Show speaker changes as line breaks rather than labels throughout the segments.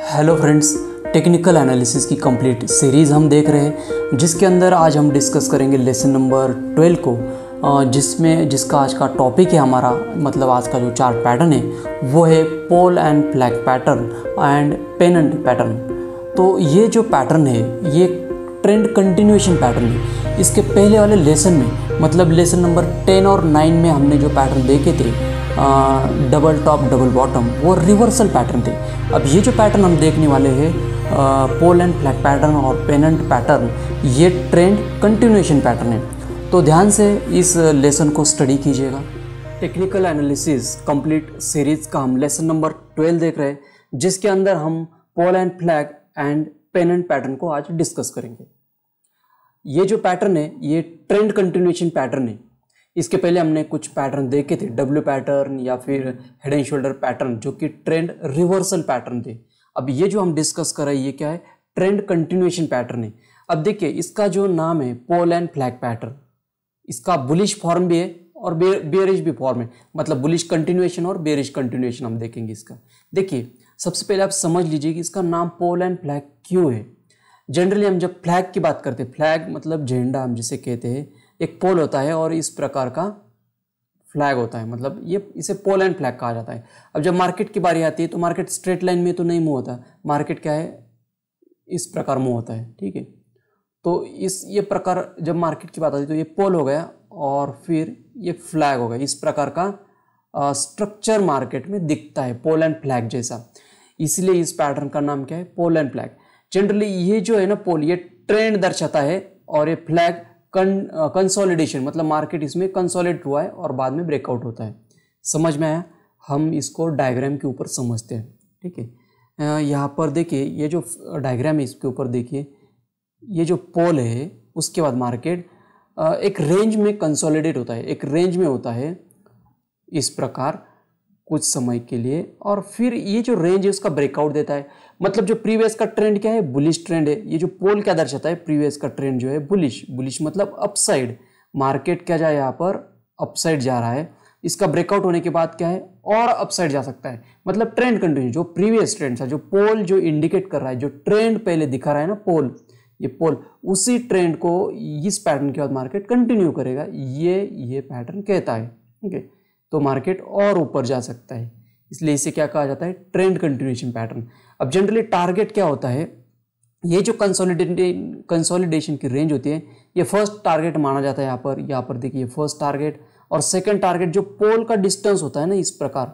Hello friends, technical analysis की complete series हम देख रहे हैं, जिसके अंदर आज हम डिस्कस करेंगे लेसन नंबर 12 को, जिसका आज का टॉपिक है हमारा, मतलब आज का जो चार्ट पैटर्न है वो है pole and flag pattern and pennant pattern. तो ये जो पैटर्न है ये ट्रेंड कंटिन्यूएशन पैटर्न है। इसके पहले वाले लेसन में, मतलब लेसन नंबर 10 और 9 में हमने जो पैटर्न देखे थे, डबल टॉप डबल बॉटम, वो रिवर्सल पैटर्न थे। अब ये जो पैटर्न हम देखने वाले हैं, पोल एंड फ्लैग पैटर्न और पेनेंट पैटर्न, ये ट्रेंड कंटिन्यूएशन पैटर्न है। तो ध्यान से इस लेसन को स्टडी कीजिएगा। टेक्निकल एनालिसिस कंप्लीट सीरीज का हम लेसन नंबर 12 देख रहे हैं, जिसके अंदर हम pole and flag and pennant pattern को आज डिस्कस करेंगे। ये जो पैटर्न है ये ट्रेंड कंटिन्यूएशन पैटर्न है। इसके पहले हमने कुछ पैटर्न देखे थे, डब्ल्यू पैटर्न या फिर हेड एंड शोल्डर पैटर्न, जो कि ट्रेंड रिवर्सल पैटर्न थे। अब ये जो हम डिस्कस कर रहे हैं ये क्या है, ट्रेंड कंटिन्यूएशन पैटर्न है। अब देखिए इसका जो नाम है पोल एंड फ्लैग पैटर्न, इसका बुलिश फॉर्म भी है और बेयरिश भी फॉर्म है, मतलब बुलिश कंटिन्यूएशन और बेयरिश कंटिन्यूएशन हम देखेंगे इसका। देखिए सबसे पहले आप समझ लीजिए कि इसका नाम पोल एंड फ्लैग क्यों है। जनरली हम जब फ्लैग की बात करते हैं, फ्लैग मतलब झंडा हम जिसे कहते हैं, एक पोल होता है और इस प्रकार का फ्लैग होता है, मतलब ये इसे पोल एंड फ्लैग कहा जाता है। अब जब मार्केट की बारी आती है तो मार्केट स्ट्रेट लाइन में तो नहीं मूव होता, मार्केट क्या है, इस प्रकार मूव होता है, ठीक है। तो ये प्रकार जब मार्केट की बात आती है तो ये पोल हो गया और फिर ये फ्लैग हो गया। इस प्रकार का स्ट्रक्चर मार्केट में दिखता है पोल एंड फ्लैग जैसा, इसलिए इस पैटर्न का नाम क्या है, पोल एंड फ्लैग। जनरली ये जो है ना पोल, ये ट्रेंड दर्शाता है और ये फ्लैग कंसोलिडेशन, मतलब मार्केट इसमें कंसोलिडेट हुआ है और बाद में ब्रेकआउट होता है। समझ में आया? हम इसको डायग्राम के ऊपर समझते हैं, ठीक है। यहाँ पर देखिए ये जो डायग्राम है इसके ऊपर देखिए, ये जो पोल है उसके बाद मार्केट एक रेंज में कंसोलिडेट होता है, एक रेंज में होता है इस प्रकार कुछ समय के लिए, और फिर ये जो रेंज है उसका ब्रेकआउट देता है। मतलब जो प्रीवियस का ट्रेंड क्या है, बुलिश ट्रेंड है। ये जो पोल क्या दर्शाता है, प्रीवियस का ट्रेंड जो है बुलिश, बुलिश मतलब अपसाइड, मार्केट क्या जाए यहाँ पर अपसाइड जा रहा है। इसका ब्रेकआउट होने के बाद क्या है, और अपसाइड जा सकता है, मतलब ट्रेंड कंटिन्यू। जो प्रीवियस ट्रेंड था, जो पोल जो इंडिकेट कर रहा है, जो ट्रेंड पहले दिखा रहा है ना पोल, ये पोल, उसी ट्रेंड को इस पैटर्न के बाद मार्केट कंटिन्यू करेगा, ये पैटर्न कहता है, ठीक है। तो मार्केट और ऊपर जा सकता है, इसलिए इसे क्या कहा जाता है, ट्रेंड कंटिन्यूएशन पैटर्न। अब जनरली टारगेट क्या होता है, ये जो कंसोलिडेशन की रेंज होती है, ये फर्स्ट टारगेट माना जाता है। यहाँ पर देखिए फर्स्ट टारगेट और सेकंड टारगेट, जो पोल का डिस्टेंस होता है ना इस प्रकार,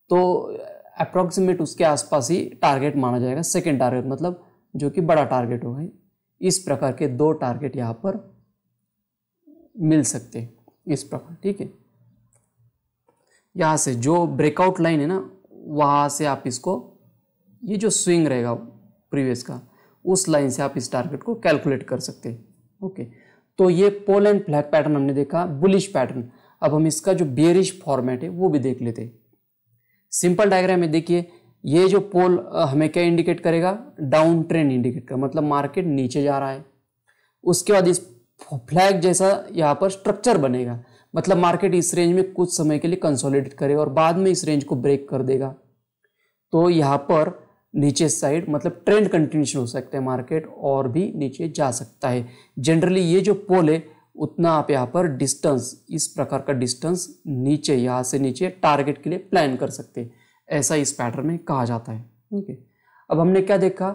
तो अप्रोक्सीमेट उसके आसपास ही टारगेट माना जाएगा। सेकंड टारगेट मतलब जो कि बड़ा टारगेट होगा। इस प्रकार के दो टारगेट यहाँ पर मिल सकते हैं इस प्रकार, ठीक है। यहाँ से जो ब्रेकआउट लाइन है ना, वहाँ से आप इसको, ये जो स्विंग रहेगा प्रीवियस का, उस लाइन से आप इस टारगेट को कैलकुलेट कर सकते हैं, ओके। तो ये पोल एंड फ्लैग पैटर्न हमने देखा, बुलिश पैटर्न। अब हम इसका जो बेयरिश फॉर्मेट है वो भी देख लेते हैं। सिंपल डायग्राम में देखिए, ये जो पोल हमें क्या इंडिकेट करेगा, डाउन ट्रेंड इंडिकेट करेगा, मतलब मार्केट नीचे जा रहा है। उसके बाद इस फ्लैग जैसा यहाँ पर स्ट्रक्चर बनेगा, मतलब मार्केट इस रेंज में कुछ समय के लिए कंसोलिडेट करेगा और बाद में इस रेंज को ब्रेक कर देगा। तो यहाँ पर नीचे साइड मतलब ट्रेंड कंटिन्यूएशन हो सकता है, मार्केट और भी नीचे जा सकता है। जनरली ये जो पोल है उतना आप यहाँ पर डिस्टेंस, इस प्रकार का डिस्टेंस नीचे, यहाँ से नीचे टारगेट के लिए प्लान कर सकते हैं, ऐसा इस पैटर्न में कहा जाता है, ठीक है। अब हमने क्या देखा,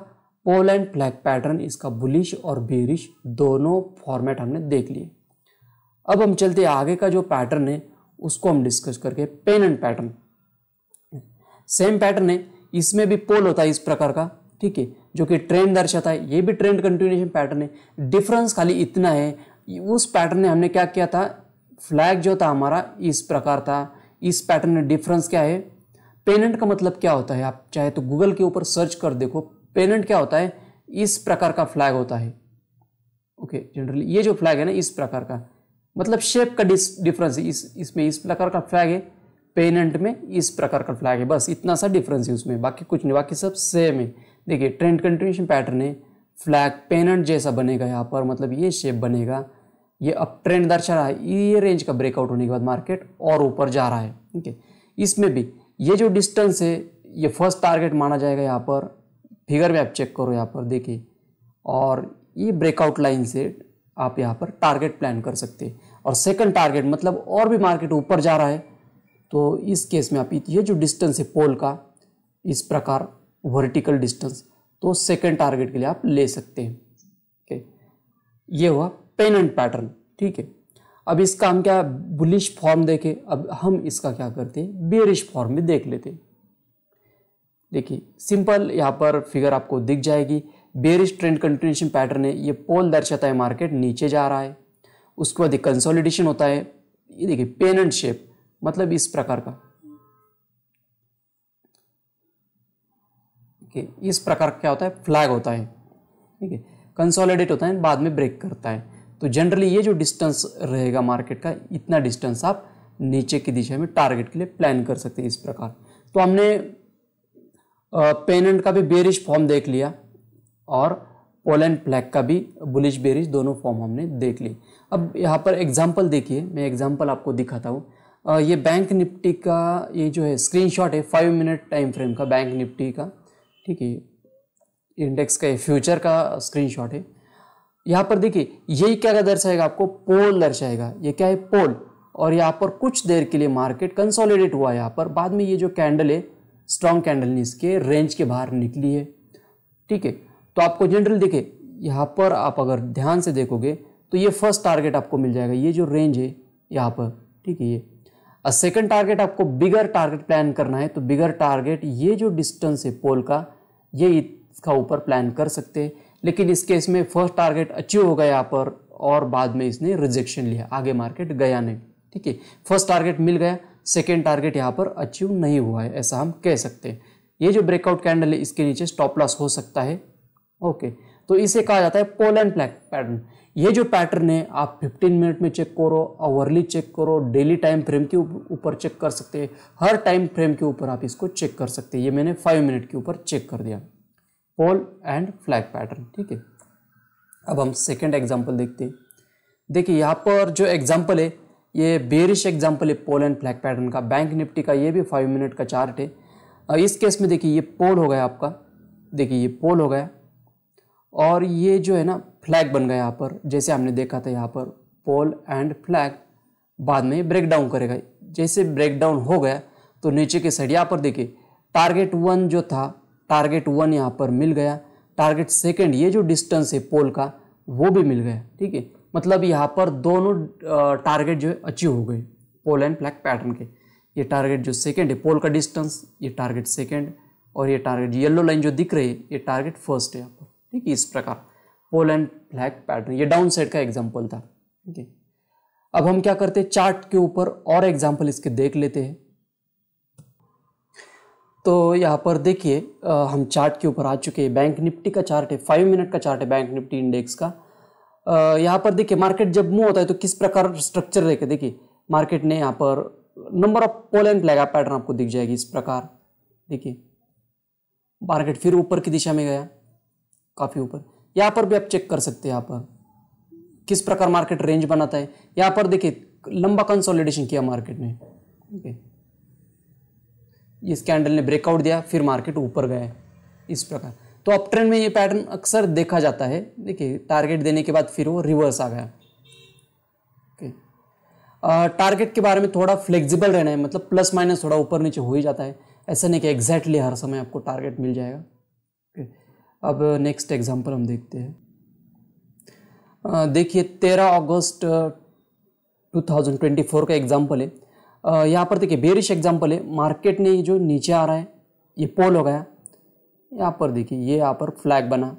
पोल एंड फ्लैग पैटर्न, इसका बुलिश और बेरिश दोनों फॉर्मेट हमने देख लिए। अब हम चलते हैं आगे का जो पैटर्न है उसको हम डिस्कस करके, पेनेंट पैटर्न। सेम पैटर्न है, इसमें भी पोल होता है इस प्रकार का, ठीक है, जो कि ट्रेंड दर्शाता है। ये भी ट्रेंड कंटिन्यूएशन पैटर्न है। डिफरेंस खाली इतना है, उस पैटर्न में हमने क्या किया था, फ्लैग जो था हमारा इस प्रकार था, इस पैटर्न में डिफरेंस क्या है। पेनेंट का मतलब क्या होता है, आप चाहे तो गूगल के ऊपर सर्च कर देखो, पेनेंट क्या होता है, इस प्रकार का फ्लैग होता है, ओके। जनरली ये जो फ्लैग है ना इस प्रकार का, मतलब शेप का डिफरेंस है। इसमें इस प्रकार का फ्लैग है, पेनेंट में इस प्रकार का फ्लैग है, बस इतना सा डिफरेंस है उसमें, बाकी कुछ नहीं, बाकी सब सेम है। देखिए ट्रेंड कंटिन्यूएशन पैटर्न है, फ्लैग पेनेंट जैसा बनेगा यहाँ पर, मतलब ये शेप बनेगा, ये अप ट्रेंड दर्शा रहा है, ये रेंज का ब्रेकआउट होने के बाद मार्केट और ऊपर जा रहा है, ठीक है। इसमें भी ये जो डिस्टेंस है ये फर्स्ट टारगेट माना जाएगा यहाँ पर, फिगर में आप चेक करो यहाँ पर देखिए, और ये ब्रेकआउट लाइन से आप यहाँ पर टारगेट प्लान कर सकते हैं। और सेकंड टारगेट मतलब और भी मार्केट ऊपर जा रहा है तो इस केस में आप ये जो डिस्टेंस है पोल का, इस प्रकार वर्टिकल डिस्टेंस, तो सेकंड टारगेट के लिए आप ले सकते हैं। ओके, ये हुआ पेनेंट पैटर्न। ठीक है, अब इसका हम क्या बुलिश फॉर्म देखें, अब हम इसका क्या करते हैं बेरिश फॉर्म में देख लेते हैं। देखिए सिंपल यहाँ पर फिगर आपको दिख जाएगी। बेरिश ट्रेंड कंटिन्यूएशन पैटर्न है, ये पोल दर्शाता है मार्केट नीचे जा रहा है, उसके बाद कंसोलिडेशन होता है। ये देखिए पेनेंट शेप, मतलब इस प्रकार का, इस प्रकार क्या होता है फ्लैग होता है। ठीक है, कंसोलिडेट होता है बाद में ब्रेक करता है। तो जनरली ये जो डिस्टेंस रहेगा मार्केट का, इतना डिस्टेंस आप नीचे की दिशा में टारगेट के लिए प्लान कर सकते हैं इस प्रकार। तो हमने पेनेंट का भी बेरिश फॉर्म देख लिया और पोल एंड फ्लैग का भी बुलिश बेरिश दोनों फॉर्म हमने देख ली। अब यहाँ पर एग्जांपल देखिए, मैं एग्जांपल आपको दिखाता हूँ। ये बैंक निफ्टी का ये जो है स्क्रीनशॉट है 5 मिनट टाइम फ्रेम का बैंक निफ्टी का। ठीक है, इंडेक्स का फ्यूचर का स्क्रीनशॉट है। यहाँ पर देखिए यही क्या दर्शाएगा आपको, पोल दर्शाएगा। ये क्या है पोल, और यहाँ पर कुछ देर के लिए मार्केट कंसोलिडेट हुआ है। यहाँ पर बाद में ये जो कैंडल है स्ट्रॉन्ग कैंडल इसके रेंज के बाहर निकली है। ठीक है, तो आपको जनरल देखिए यहाँ पर आप अगर ध्यान से देखोगे तो ये फर्स्ट टारगेट आपको मिल जाएगा, ये जो रेंज है यहाँ पर। ठीक है, ये सेकंड टारगेट आपको बिगर टारगेट प्लान करना है तो बिगर टारगेट ये जो डिस्टेंस है पोल का, ये इसका ऊपर प्लान कर सकते हैं। लेकिन इस केस में फर्स्ट टारगेट अचीव हो गया यहाँ पर और बाद में इसने रिजेक्शन लिया, आगे मार्केट गया नहीं। ठीक है, फर्स्ट टारगेट मिल गया, सेकेंड टारगेट यहाँ पर अचीव नहीं हुआ है, ऐसा हम कह सकते हैं। ये जो ब्रेकआउट कैंडल है इसके नीचे स्टॉप लॉस हो सकता है। ओके, तो इसे कहा जाता है पोल एंड फ्लैग पैटर्न। ये जो पैटर्न है आप 15 मिनट में चेक करो, आवरली चेक करो, डेली टाइम फ्रेम के ऊपर चेक कर सकते हैं, हर टाइम फ्रेम के ऊपर आप इसको चेक कर सकते हैं। ये मैंने 5 मिनट के ऊपर चेक कर दिया, पोल एंड फ्लैग पैटर्न। ठीक है, अब हम सेकेंड एग्जाम्पल देखते हैं। देखिए यहाँ पर जो एग्जाम्पल है ये बेरिश एग्जाम्पल है पोल एंड फ्लैग पैटर्न का, बैंक निफ्टी का। ये भी 5 मिनट का चार्ट है। इस केस में देखिए ये पोल हो गया आपका, देखिए ये पोल हो गया और ये जो है ना फ्लैग बन गया यहाँ पर, जैसे हमने देखा था यहाँ पर पोल एंड फ्लैग, बाद में ब्रेक डाउन करेगा। जैसे ब्रेक डाउन हो गया तो नीचे के साइड यहाँ पर देखिए टारगेट 1 जो था, टारगेट 1 यहाँ पर मिल गया, टारगेट सेकंड ये जो डिस्टेंस है पोल का वो भी मिल गया। ठीक है, मतलब यहाँ पर दोनों टारगेट जो है अचीव हो गए पोल एंड फ्लैग पैटर्न के। ये टारगेट जो सेकंड है पोल का डिस्टेंस, ये टारगेट सेकंड, और ये टारगेट येलो लाइन जो दिख रही है ये टारगेट फर्स्ट है यहाँ पर। ठीक है, इस प्रकार पोल एंड फ्लैग पैटर्न, ये डाउन साइड का एग्जाम्पल था। ठीक है, अब हम क्या करते हैं चार्ट के ऊपर और एग्जाम्पल इसके देख लेते हैं। तो यहाँ पर देखिए हम चार्ट के ऊपर आ चुके हैं। बैंक निफ्टी का चार्ट है, 5 मिनट का चार्ट है बैंक निफ्टी इंडेक्स का। यहाँ पर देखिए मार्केट जब मूव होता है तो किस प्रकार स्ट्रक्चर रहेगा। देखिए मार्केट ने यहाँ पर number of pole and flag pattern आपको दिख जाएगी इस प्रकार। देखिए मार्केट फिर ऊपर की दिशा में गया, काफी ऊपर। यहाँ पर भी आप चेक कर सकते हैं यहाँ पर किस प्रकार मार्केट रेंज बनाता है। यहाँ पर देखिए लंबा कंसोलिडेशन किया मार्केट ने। ठीक है, इस कैंडल ने ब्रेकआउट दिया, फिर मार्केट ऊपर गया इस प्रकार। तो अप ट्रेंड में ये पैटर्न अक्सर देखा जाता है। देखिए टारगेट देने के बाद फिर वो रिवर्स आ गया। ओके, टारगेट के बारे में थोड़ा फ्लेक्सिबल रहना है, मतलब प्लस माइनस थोड़ा ऊपर नीचे हो ही जाता है, ऐसा नहीं कि एग्जैक्टली हर समय आपको टारगेट मिल जाएगा। ओके, अब नेक्स्ट एग्जांपल हम देखते हैं। देखिए 13 अगस्त 2024 का एग्जांपल है। यहाँ पर देखिए बेरिश एग्जांपल है, मार्केट ने जो नीचे आ रहा है ये पोल हो गया। यहाँ पर देखिए ये यहाँ पर फ्लैग बना,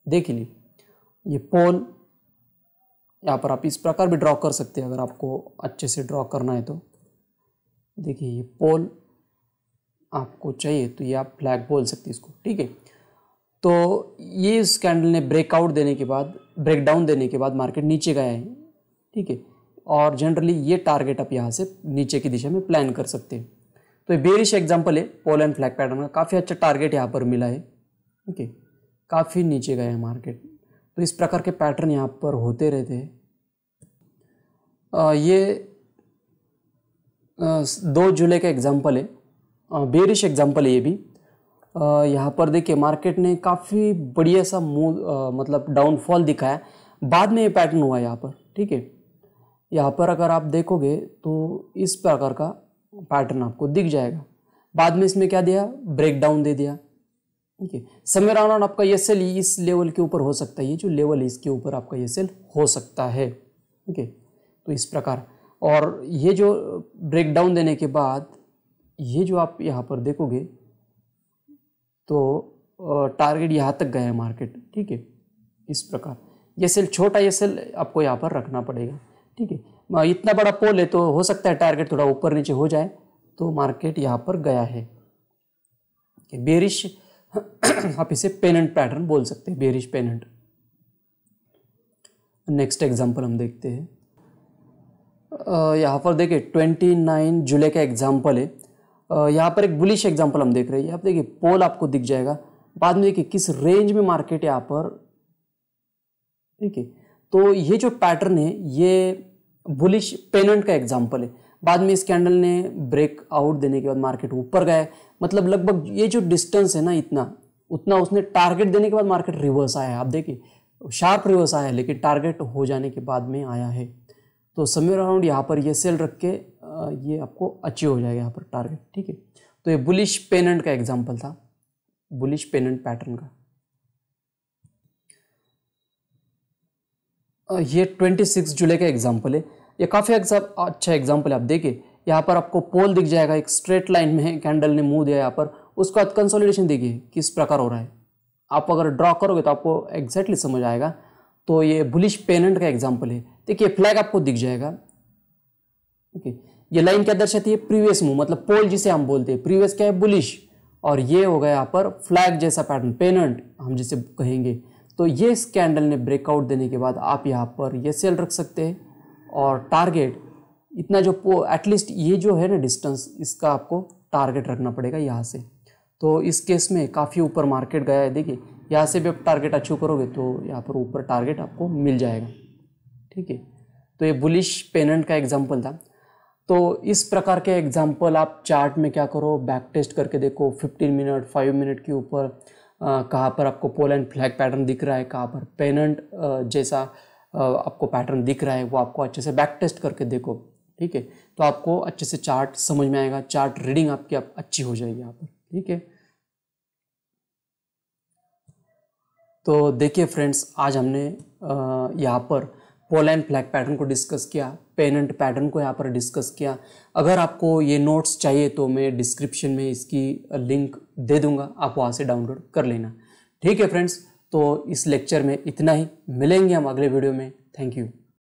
देख लीजिए ये पोल। यहाँ पर आप इस प्रकार भी ड्रॉ कर सकते हैं अगर आपको अच्छे से ड्रॉ करना है तो। देखिए ये पोल आपको चाहिए तो ये आप फ्लैग बोल सकते हैं इसको। ठीक है, तो ये इस कैंडल ने ब्रेकआउट देने के बाद, ब्रेक डाउन देने के बाद मार्केट नीचे गया है। ठीक है, और जनरली ये टारगेट आप यहाँ से नीचे की दिशा में प्लान कर सकते हैं। तो ये बेरिश एग्जांपल है पोल एंड फ्लैग पैटर्न का, काफ़ी अच्छा टारगेट यहाँ पर मिला है। ठीक है, काफ़ी नीचे गया है मार्केट। तो इस प्रकार के पैटर्न यहाँ पर होते रहते हैं। ये 2 जुलाई का एग्जांपल है, बेरिश एग्जांपल है ये भी। यहाँ पर देखिए मार्केट ने काफ़ी बढ़िया सा मतलब डाउनफॉल दिखाया, बाद में ये पैटर्न हुआ यहाँ पर, ठीक है। यहाँ पर अगर आप देखोगे तो इस प्रकार का पैटर्न आपको दिख जाएगा। बाद में इसमें क्या दिया, ब्रेकडाउन दे दिया, ठीक है। समवेयर अराउंड आपका ये सेल इस लेवल के ऊपर हो सकता है, ये जो लेवल है इसके ऊपर आपका ये सेल हो सकता है, ठीक है। तो इस प्रकार, और ये जो ब्रेकडाउन देने के बाद ये जो आप यहाँ पर देखोगे तो टारगेट यहाँ तक गया है मार्केट, ठीक है। इस प्रकार ये सेल छोटा, ये सेल आपको यहाँ पर रखना पड़ेगा, ठीक है। इतना बड़ा पोल है तो हो सकता है टारगेट थोड़ा ऊपर नीचे हो जाए, तो मार्केट यहाँ पर गया है। बेरिश आप इसे पेनेंट पैटर्न बोल सकते हैं, बेरिश पेनेंट। नेक्स्ट एग्जांपल हम देखते हैं। यहाँ पर देखिए 29 जुलाई का एग्जांपल है। यहाँ पर एक बुलिश एग्जांपल हम देख रहे हैं। आप देखिए पोल आपको दिख जाएगा, बाद में देखिए किस रेंज में मार्केट यहाँ पर, ठीक है। तो ये जो पैटर्न है ये बुलिश पेनेंट का एग्जांपल है। बाद में इस कैंडल ने ब्रेक आउट देने के बाद मार्केट ऊपर गया है, मतलब लगभग ये जो डिस्टेंस है ना उतना उसने टारगेट देने के बाद मार्केट रिवर्स आया है। आप देखिए शार्प रिवर्स आया है, लेकिन टारगेट हो जाने के बाद में आया है। तो समवेयर अराउंड यहाँ पर ये सेल रख के ये आपको अचीव हो जाएगा यहाँ पर टारगेट, ठीक है। तो ये बुलिश पेनेंट का एग्जाम्पल था, बुलिश पेनेंट पैटर्न का। ये 26 जुलाई का एग्जाम्पल है। ये काफ़ी अच्छा एग्जाम्पल है। आप देखिए यहाँ पर आपको पोल दिख जाएगा, एक स्ट्रेट लाइन में कैंडल ने मुंह दिया यहाँ पर, उसका कंसोलिडेशन देखिए किस प्रकार हो रहा है। आप अगर ड्रॉ करोगे तो आपको एग्जैक्टली समझ आएगा। तो ये बुलिश पेनेंट का एग्जाम्पल है। देखिए फ्लैग आपको दिख जाएगा, ओके। ये लाइन क्या दर्शाती है, प्रीवियस मूव, मतलब पोल जिसे हम बोलते हैं। प्रीवियस क्या है, बुलिश, और ये हो गया यहाँ पर फ्लैग जैसा पैटर्न, पेनेंट हम जिसे कहेंगे। तो ये इस कैंडल ने ब्रेकआउट देने के बाद आप यहाँ पर ये सेल रख सकते हैं, और टारगेट इतना जो एटलीस्ट ये जो है ना डिस्टेंस, इसका आपको टारगेट रखना पड़ेगा यहाँ से। तो इस केस में काफ़ी ऊपर मार्केट गया है। देखिए यहाँ से भी आप टारगेट अचीव करोगे तो यहाँ पर ऊपर टारगेट आपको मिल जाएगा, ठीक है। तो ये बुलिश पेनेंट का एग्जाम्पल था। तो इस प्रकार के एग्जाम्पल आप चार्ट में क्या करो, बैक टेस्ट करके देखो 15 मिनट 5 मिनट के ऊपर कहाँ पर आपको पोल एंड फ्लैग पैटर्न दिख रहा है, कहाँ पर पेनेंट जैसा आपको पैटर्न दिख रहा है, वो आपको अच्छे से बैक टेस्ट करके देखो, ठीक है। तो आपको अच्छे से चार्ट समझ में आएगा, चार्ट रीडिंग आपकी अच्छी हो जाएगी यहाँ पर, ठीक है। तो देखिए फ्रेंड्स, आज हमने यहाँ पर पोल एंड फ्लैग पैटर्न को डिस्कस किया, पेनेंट पैटर्न को यहाँ पर डिस्कस किया। अगर आपको ये नोट्स चाहिए तो मैं डिस्क्रिप्शन में इसकी लिंक दे दूंगा, आप वहाँ से डाउनलोड कर लेना, ठीक है फ्रेंड्स। तो इस लेक्चर में इतना ही, मिलेंगे हम अगले वीडियो में। Thank you.